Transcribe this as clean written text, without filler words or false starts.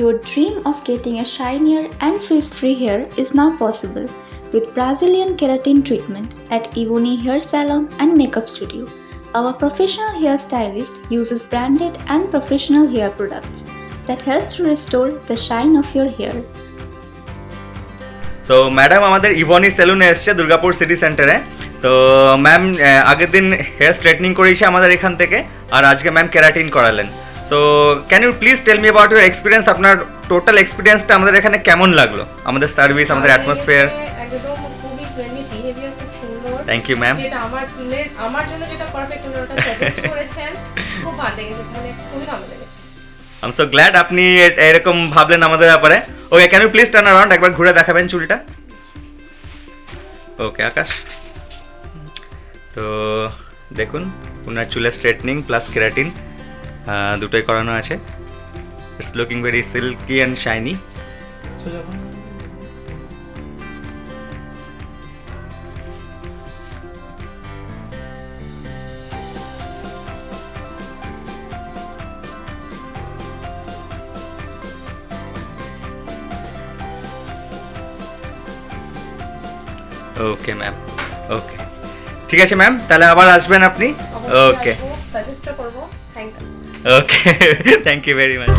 Your dream of getting a shinier and frizz-free hair is now possible with Brazilian Keratin Treatment at Evonie Hair Salon and Makeup Studio. Our professional hairstylist uses branded and professional hair products that helps to restore the shine of your hair. So madam আমাদের ইভনি সেলুনে এসছে Durgapur city সেন্টারে। তো ma'am আগের দিন hair straightening করেছে আমাদের এখান থেকে, আর আজকে ম্যাম কেরাটিন করালেন। So can you please tell me about your experience, আপনার টোটাল এক্সপিরিয়েন্সটা আমাদের এখানে কেমন লাগলো, আমাদের সার্ভিস, আমাদের অ্যাটমসফিয়ার? একদম খুবই ফ্রেন্ডলি, বিহেভিয়ার খুব সুন্দর। Thank you ma'am. যেটা আমার জন্য যেটা পারফেক্ট উনি ওটা সাজেস্ট করেছেন, খুব ভালো লেগেছে, মানে খুবই ভালো লেগেছে। আই এম সো গ্ল্যাড আপনি এরকম ভাবলেন আমাদের ব্যাপারে। Okay, can you please turn around, একবার ঘুরে দেখাবেন চুলটা? ওকে আকাশ, তো দেখুন ওনার চুলের স্ট্রেটনিং প্লাস কেরাটিন দুটোই করানো আছে। It's looking very silky and shiny. Okay ma'am, okay ঠিক আছে ম্যাম, তাহলে আবার আসবেন আপনি। ওকে, সাজেস্ট করব। Thank you. Okay, thank you very much.